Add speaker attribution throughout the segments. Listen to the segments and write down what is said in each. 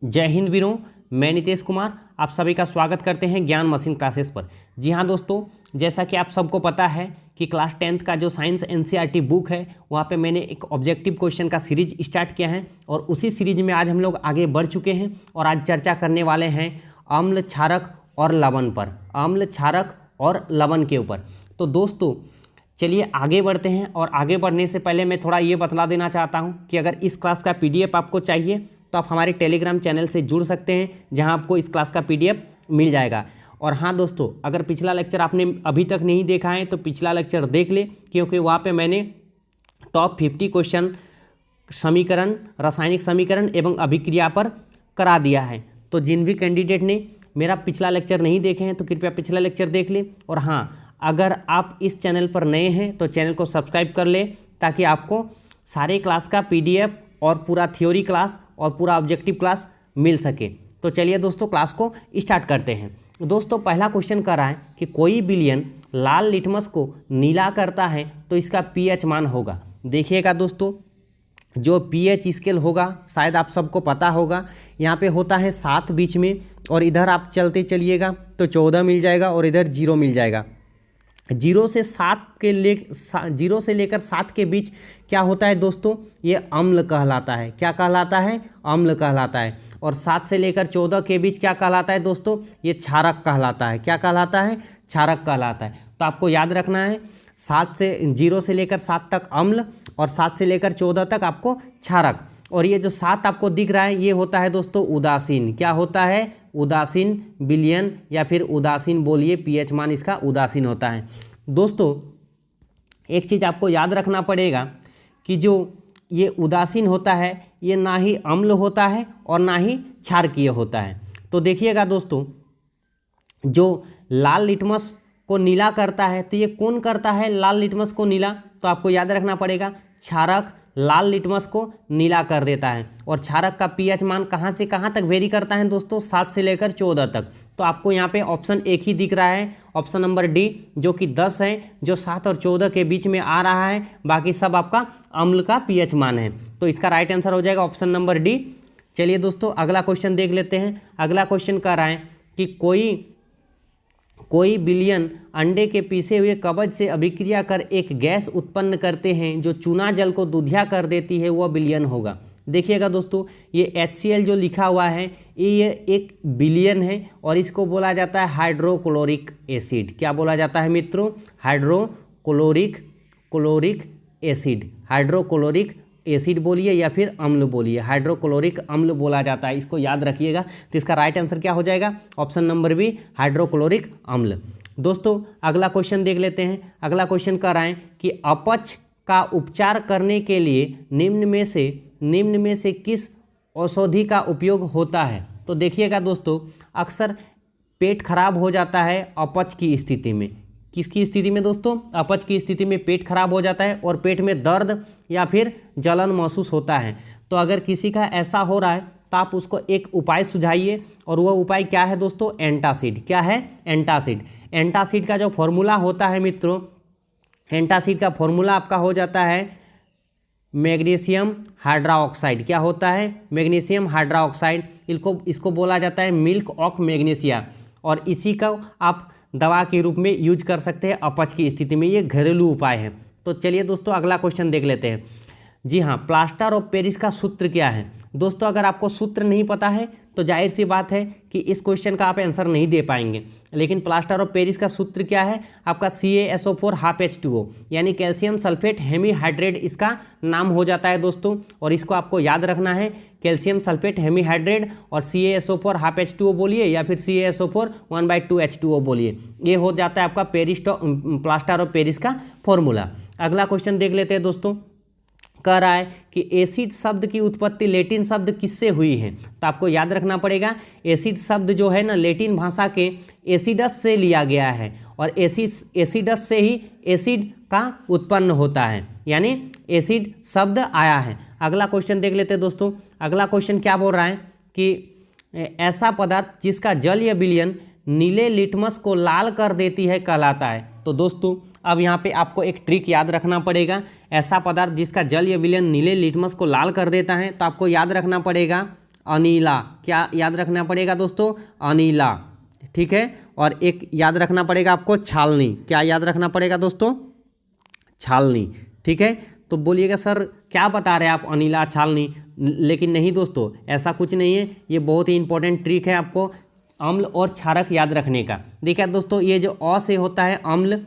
Speaker 1: जय हिंद वीरों, मैं नितेश कुमार आप सभी का स्वागत करते हैं ज्ञान मशीन क्लासेस पर। जी हाँ दोस्तों, जैसा कि आप सबको पता है कि क्लास 10th का जो साइंस एनसीईआरटी बुक है वहाँ पे मैंने एक ऑब्जेक्टिव क्वेश्चन का सीरीज स्टार्ट किया है और उसी सीरीज में आज हम लोग आगे बढ़ चुके हैं और आज चर्चा करने वाले हैं अम्ल, क्षारक और लवण पर, अम्ल, क्षारक और लवण के ऊपर। तो दोस्तों चलिए आगे बढ़ते हैं और आगे बढ़ने से पहले मैं थोड़ा ये बतला देना चाहता हूँ कि अगर इस क्लास का पीडीएफ आपको चाहिए तो आप हमारे टेलीग्राम चैनल से जुड़ सकते हैं, जहां आपको इस क्लास का पीडीएफ मिल जाएगा। और हाँ दोस्तों, अगर पिछला लेक्चर आपने अभी तक नहीं देखा है तो पिछला लेक्चर देख ले, क्योंकि वहाँ पे मैंने टॉप 50 क्वेश्चन समीकरण, रासायनिक समीकरण एवं अभिक्रिया पर करा दिया है। तो जिन भी कैंडिडेट ने मेरा पिछला लेक्चर नहीं देखे हैं तो कृपया पिछला लेक्चर देख ले। और हाँ, अगर आप इस चैनल पर नए हैं तो चैनल को सब्सक्राइब कर ले, ताकि आपको सारे क्लास का पीडीएफ और पूरा थ्योरी क्लास और पूरा ऑब्जेक्टिव क्लास मिल सके। तो चलिए दोस्तों क्लास को स्टार्ट करते हैं। दोस्तों पहला क्वेश्चन कर रहा है कि कोई विलयन लाल लिटमस को नीला करता है तो इसका पीएच मान होगा। देखिएगा दोस्तों, जो पीएच स्केल होगा शायद आप सबको पता होगा, यहाँ पे होता है 7 बीच में, और इधर आप चलते चलिएगा तो 14 मिल जाएगा और इधर 0 मिल जाएगा। 0 से लेकर 7 के बीच क्या होता है दोस्तों, ये अम्ल कहलाता है। क्या कहलाता है? अम्ल कहलाता है। और 7 से लेकर 14 के बीच क्या कहलाता है दोस्तों, ये क्षारक कहलाता है। क्या कहलाता है? क्षारक कहलाता है। तो आपको याद रखना है 0 से लेकर 7 तक अम्ल और 7 से लेकर 14 तक आपको क्षारक। और ये जो 7 आपको दिख रहा है ये होता है दोस्तों उदासीन। क्या होता है? उदासीन विलयन, या फिर उदासीन बोलिए, पीएच मान इसका उदासीन होता है। दोस्तों एक चीज़ आपको याद रखना पड़ेगा कि जो ये उदासीन होता है ये ना ही अम्ल होता है और ना ही क्षारकीय होता है। तो देखिएगा दोस्तों, जो लाल लिटमस को नीला करता है तो ये कौन करता है लाल लिटमस को नीला? तो आपको याद रखना पड़ेगा क्षारक लाल लिटमस को नीला कर देता है। और क्षारक का पीएच मान कहाँ से कहाँ तक वेरी करता है दोस्तों? 7 से लेकर 14 तक। तो आपको यहाँ पे ऑप्शन एक ही दिख रहा है, ऑप्शन नंबर डी, जो कि 10 है, जो 7 और 14 के बीच में आ रहा है। बाकी सब आपका अम्ल का पीएच मान है। तो इसका राइट आंसर हो जाएगा ऑप्शन नंबर डी। चलिए दोस्तों अगला क्वेश्चन देख लेते हैं। अगला क्वेश्चन कह रहा है कि कोई विलयन अंडे के पीसे हुए कवच से अभिक्रिया कर एक गैस उत्पन्न करते हैं जो चूना जल को दूधिया कर देती है, वह विलयन होगा। देखिएगा दोस्तों, ये HCl जो लिखा हुआ है ये एक विलयन है और इसको बोला जाता है हाइड्रोक्लोरिक एसिड। क्या बोला जाता है मित्रों? Hydrochloric acid. हाइड्रोक्लोरिक एसिड बोलिए या फिर अम्ल बोलिए, हाइड्रोक्लोरिक अम्ल बोला जाता है। इसको याद रखिएगा। तो इसका राइट आंसर क्या हो जाएगा? ऑप्शन नंबर बी, हाइड्रोक्लोरिक अम्ल। दोस्तों अगला क्वेश्चन देख लेते हैं। अगला क्वेश्चन कह रहा है कि अपच का उपचार करने के लिए निम्न में से किस औषधि का उपयोग होता है? तो देखिएगा दोस्तों, अक्सर पेट खराब हो जाता है अपच की स्थिति में। किसकी स्थिति में दोस्तों? अपच की स्थिति में पेट खराब हो जाता है और पेट में दर्द या फिर जलन महसूस होता है। तो अगर किसी का ऐसा हो रहा है तो आप उसको एक उपाय सुझाइए, और वह उपाय क्या है दोस्तों? एंटासिड। क्या है? एंटासिड। एंटासिड का जो फॉर्मूला होता है मित्रों, एंटासिड का फॉर्मूला आपका हो जाता है मैग्नीशियम हाइड्रोक्साइड। क्या होता है? Magnesium hydroxide. इसको बोला जाता है मिल्क ऑफ मैग्नीशिया, और इसी का आप दवा के रूप में यूज कर सकते हैं अपच की स्थिति में। ये घरेलू उपाय है। तो चलिए दोस्तों अगला क्वेश्चन देख लेते हैं। जी हाँ, प्लास्टर ऑफ पेरिस का सूत्र क्या है? दोस्तों अगर आपको सूत्र नहीं पता है तो जाहिर सी बात है कि इस क्वेश्चन का आप आंसर नहीं दे पाएंगे। लेकिन प्लास्टर ऑफ पेरिस का सूत्र क्या है? आपका CaSO4 हाफ H2O, यानी कैल्शियम सल्फेट हेमीहाइड्रेट इसका नाम हो जाता है दोस्तों। और इसको आपको याद रखना है, कैल्शियम सल्फेट हेमीहाइड्रेट और CaSO4 हाफ H2O बोलिए या फिर CaSO4 1/2 H2O बोलिए। ये हो जाता है आपका प्लास्टर ऑफ पेरिस का फॉर्मूला। अगला क्वेश्चन देख लेते हैं दोस्तों। कह रहा है कि एसिड शब्द की उत्पत्ति लेटिन शब्द किससे हुई है? तो आपको याद रखना पड़ेगा, एसिड शब्द जो है ना लेटिन भाषा के एसिडस से लिया गया है, और एसिडस से ही एसिड का उत्पन्न होता है, यानी एसिड शब्द आया है। अगला क्वेश्चन देख लेते हैं दोस्तों। अगला क्वेश्चन क्या बोल रहा है कि ऐसा पदार्थ जिसका जलीय विलयन नीले लिटमस को लाल कर देती है कहलाता है। तो दोस्तों अब यहाँ पे आपको एक ट्रिक याद रखना पड़ेगा। ऐसा पदार्थ जिसका जलीय विलयन नीले लिटमस को लाल कर देता है, तो आपको याद रखना पड़ेगा अनीला, क्या याद रखना पड़ेगा दोस्तों? अनीला, ठीक है। और एक याद रखना पड़ेगा आपको छालनी, क्या याद रखना पड़ेगा दोस्तों? छालनी, ठीक है। तो बोलिएगा सर क्या बता रहे हैं आप, अनीला छालनी? लेकिन नहीं दोस्तों, ऐसा कुछ नहीं है, ये बहुत ही इंपॉर्टेंट ट्रिक है आपको अम्ल और क्षारक याद रखने का। देखिए दोस्तों, ये जो अ से होता है अम्ल,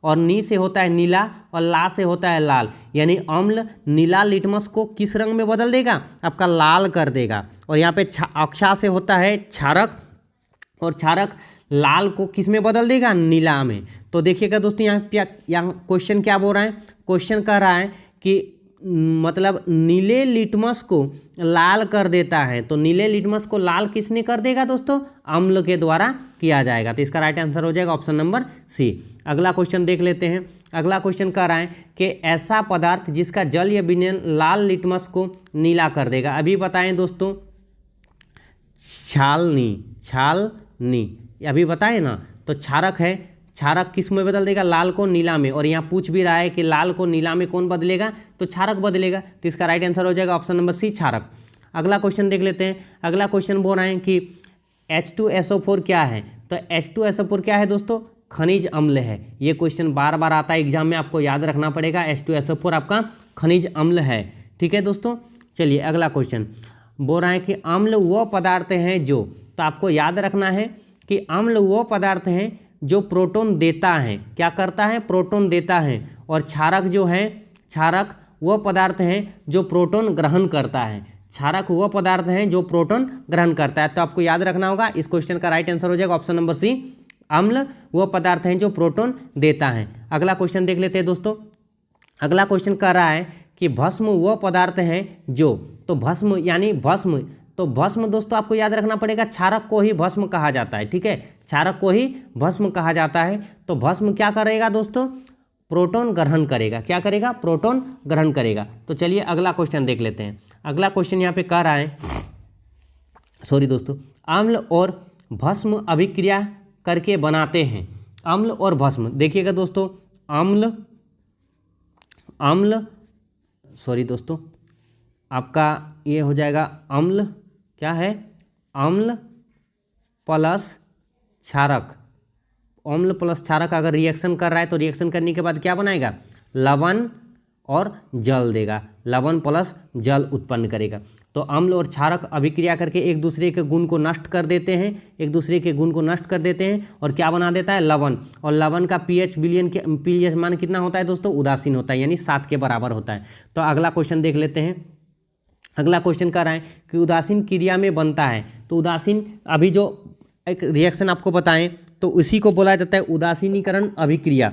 Speaker 1: और नी से होता है नीला, और ला से होता है लाल, यानी अम्ल नीला लिटमस को किस रंग में बदल देगा? आपका लाल कर देगा। और यहाँ पे अक्षा से होता है क्षारक, और क्षारक लाल को किस में बदल देगा? नीला में। तो देखिएगा दोस्तों, यहाँ क्वेश्चन क्या बोल रहा है? क्वेश्चन कह रहा है कि मतलब नीले लिटमस को लाल कर देता है। तो नीले लिटमस को लाल किसने कर देगा दोस्तों? अम्ल के द्वारा किया जाएगा। तो इसका राइट आंसर हो जाएगा ऑप्शन नंबर सी। अगला क्वेश्चन देख लेते हैं। अगला क्वेश्चन कह रहा है कि ऐसा पदार्थ जिसका जल या विलयन लाल लिटमस को नीला कर देगा। अभी बताएं दोस्तों, छालनी अभी बताएं ना। तो क्षारक है, क्षारक किस में बदल देगा? लाल को नीला में। और यहाँ पूछ भी रहा है कि लाल को नीला में कौन बदलेगा? तो क्षारक बदलेगा। तो इसका राइट आंसर हो जाएगा ऑप्शन नंबर सी, क्षारक। अगला क्वेश्चन देख लेते हैं। अगला क्वेश्चन बोल रहे हैं कि H2SO4 क्या है? तो H2SO4 क्या है दोस्तों? खनिज अम्ल है। ये क्वेश्चन बार बार आता है एग्जाम में, आपको याद रखना पड़ेगा। H2SO4 आपका खनिज अम्ल है, ठीक है दोस्तों। चलिए अगला क्वेश्चन बोल रहा है कि अम्ल वो पदार्थ हैं जो, तो आपको याद रखना है कि अम्ल वो पदार्थ हैं जो प्रोटॉन देता है। क्या करता है? प्रोटॉन देता है। और क्षारक जो है, क्षारक वो पदार्थ हैं जो प्रोटॉन ग्रहण करता है। क्षारक वो पदार्थ हैं जो प्रोटॉन ग्रहण करता है। तो आपको याद रखना होगा, इस क्वेश्चन का राइट आंसर हो जाएगा ऑप्शन नंबर सी, अम्ल वो पदार्थ हैं जो प्रोटॉन देता है। अगला क्वेश्चन देख लेते हैं दोस्तों। अगला क्वेश्चन कह रहा है कि भस्म वो पदार्थ हैं जो, तो भस्म यानी भस्म, तो भस्म दोस्तों आपको याद रखना पड़ेगा, क्षारक को ही भस्म कहा जाता है, ठीक है। क्षारक को ही भस्म कहा जाता है। तो भस्म क्या करेगा दोस्तों? प्रोटॉन ग्रहण करेगा। क्या करेगा? प्रोटॉन ग्रहण करेगा। तो चलिए अगला क्वेश्चन देख लेते हैं। अगला क्वेश्चन यहाँ पे कह रहा है, सॉरी दोस्तों, अम्ल और भस्म अभिक्रिया करके बनाते हैं। अम्ल और भस्म, देखिएगा दोस्तों, अम्ल सॉरी दोस्तों, आपका ये हो जाएगा अम्ल, क्या है? अम्ल प्लस क्षारक। अम्ल प्लस क्षारक अगर रिएक्शन कर रहा है तो रिएक्शन करने के बाद क्या बनाएगा? लवण और जल देगा। लवण प्लस जल उत्पन्न करेगा। तो अम्ल और क्षारक अभिक्रिया करके एक दूसरे के गुण को नष्ट कर देते हैं, एक दूसरे के गुण को नष्ट कर देते हैं, और क्या बना देता है? लवण। और लवण का पीएच विलयन के पीएच मान कितना होता है दोस्तों? उदासीन होता है, यानी 7 के बराबर होता है। तो अगला क्वेश्चन देख लेते हैं। अगला क्वेश्चन कह रहा है कि उदासीन क्रिया में बनता है। तो उदासीन, अभी जो एक रिएक्शन आपको बताएं तो उसी को बोला जाता है उदासीनीकरण अभिक्रिया।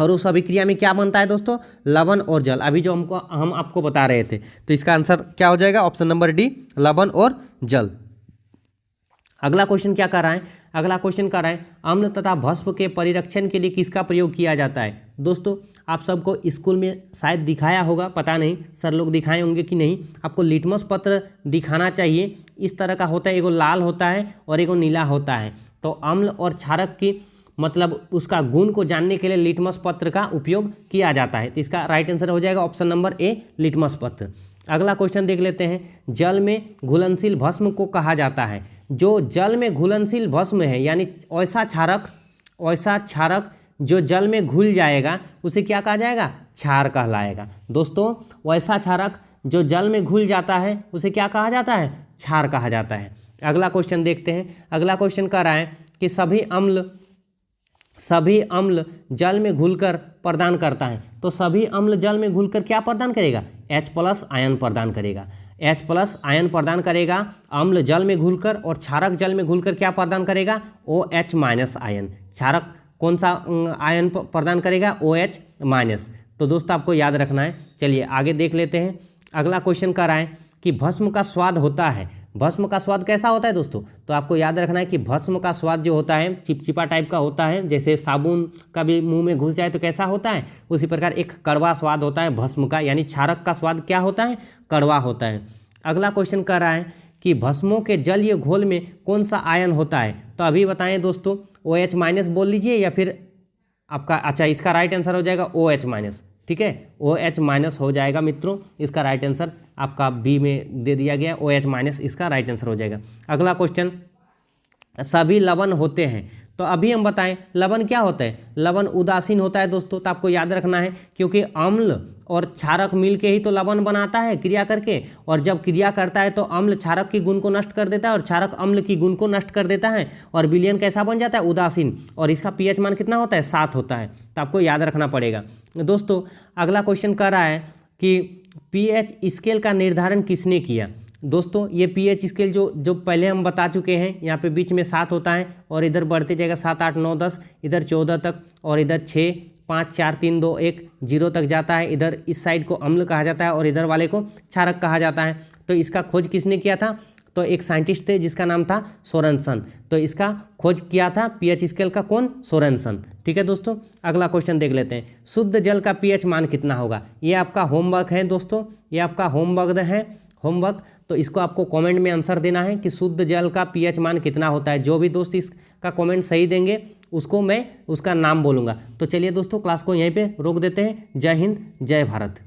Speaker 1: और उस अभिक्रिया में क्या बनता है दोस्तों? लवण और जल, अभी जो हम आपको बता रहे थे। तो इसका आंसर क्या हो जाएगा? ऑप्शन नंबर डी, लवण और जल। अगला क्वेश्चन क्या कर रहा है? अगला क्वेश्चन कर रहा है अम्ल तथा भस्म के परिरक्षण के लिए किसका प्रयोग किया जाता है? दोस्तों आप सबको स्कूल में शायद दिखाया होगा, पता नहीं सर लोग दिखाए होंगे कि नहीं। आपको लिटमस पत्र दिखाना चाहिए। इस तरह का होता है, एगो लाल होता है और एगो नीला होता है। तो अम्ल और क्षारक की मतलब उसका गुण को जानने के लिए लिटमस पत्र का उपयोग किया जाता है। तो इसका राइट आंसर हो जाएगा ऑप्शन नंबर ए, लिटमस पत्र। अगला क्वेश्चन देख लेते हैं। जल में घुलनशील भस्म को कहा जाता है। जो जल में घुलनशील भस्म है, यानी ऐसा क्षारक जो जल में घुल जाएगा उसे क्या कहा जाएगा? क्षार कहलाएगा। दोस्तों वैसा क्षारक जो जल में घुल जाता है उसे क्या कहा जाता है? क्षार कहा जाता है। अगला क्वेश्चन देखते हैं। अगला क्वेश्चन कह रहा है कि सभी अम्ल जल में घुलकर प्रदान करता है। तो सभी अम्ल जल में घुलकर क्या प्रदान करेगा? H+ आयन प्रदान करेगा। H+ आयन प्रदान करेगा अम्ल जल में घुलकर, और क्षारक जल में घुलकर क्या प्रदान करेगा? OH- ion. क्षारक कौन सा आयन प्रदान करेगा? OH-। तो दोस्तों आपको याद रखना है। चलिए आगे देख लेते हैं। अगला क्वेश्चन कह रहा है कि भस्म का स्वाद होता है। भस्म का स्वाद कैसा होता है दोस्तों? तो आपको याद रखना है कि भस्म का स्वाद जो होता है चिपचिपा टाइप का होता है। जैसे साबुन का भी मुंह में घुस जाए तो कैसा होता है, उसी प्रकार एक कड़वा स्वाद होता है भस्म का, यानी क्षारक का स्वाद क्या होता है? कड़वा होता है। अगला क्वेश्चन कर रहा है कि भस्मों के जलीय घोल में कौन सा आयन होता है? तो अभी बताएं दोस्तों, OH- बोल लीजिए या फिर आपका, अच्छा इसका राइट आंसर हो जाएगा OH-। ठीक है, OH- हो जाएगा मित्रों, इसका राइट आंसर आपका बी में दे दिया गया OH माइनस इसका राइट आंसर हो जाएगा। अगला क्वेश्चन, सभी लवण होते हैं, तो अभी हम बताएं लवण क्या होता है। लवण उदासीन होता है दोस्तों, तो आपको याद रखना है क्योंकि अम्ल और क्षारक मिल के ही तो लवण बनाता है क्रिया करके, और जब क्रिया करता है तो अम्ल क्षारक की गुण को नष्ट कर देता है और क्षारक अम्ल की गुण को नष्ट कर देता है, और विलयन कैसा बन जाता है, उदासीन, और इसका pH मान कितना होता है, 7 होता है। तो आपको याद रखना पड़ेगा। दोस्तों अगला क्वेश्चन कह रहा है कि pH स्केल का निर्धारण किसने किया। दोस्तों ये pH स्केल जो पहले हम बता चुके हैं, यहाँ पे बीच में 7 होता है और इधर बढ़ते जाएगा 7, 8, 9, 10, इधर 14 तक, और इधर 6, 5, 4, 3, 2, 1, 0 तक जाता है। इधर इस साइड को अम्ल कहा जाता है और इधर वाले को क्षारक कहा जाता है। तो इसका खोज किसने किया था, तो एक साइंटिस्ट थे जिसका नाम था सोरेनसन। तो इसका खोज किया था pH स्केल का कौन, सोरेनसन। ठीक है दोस्तों, अगला क्वेश्चन देख लेते हैं। शुद्ध जल का pH मान कितना होगा। ये आपका होमवर्क है दोस्तों, ये आपका होमवर्क। तो इसको आपको कमेंट में आंसर देना है कि शुद्ध जल का pH मान कितना होता है। जो भी दोस्त इसका कमेंट सही देंगे उसको मैं उसका नाम बोलूँगा। तो चलिए दोस्तों क्लास को यहीं पे रोक देते हैं। जय हिंद, जय भारत।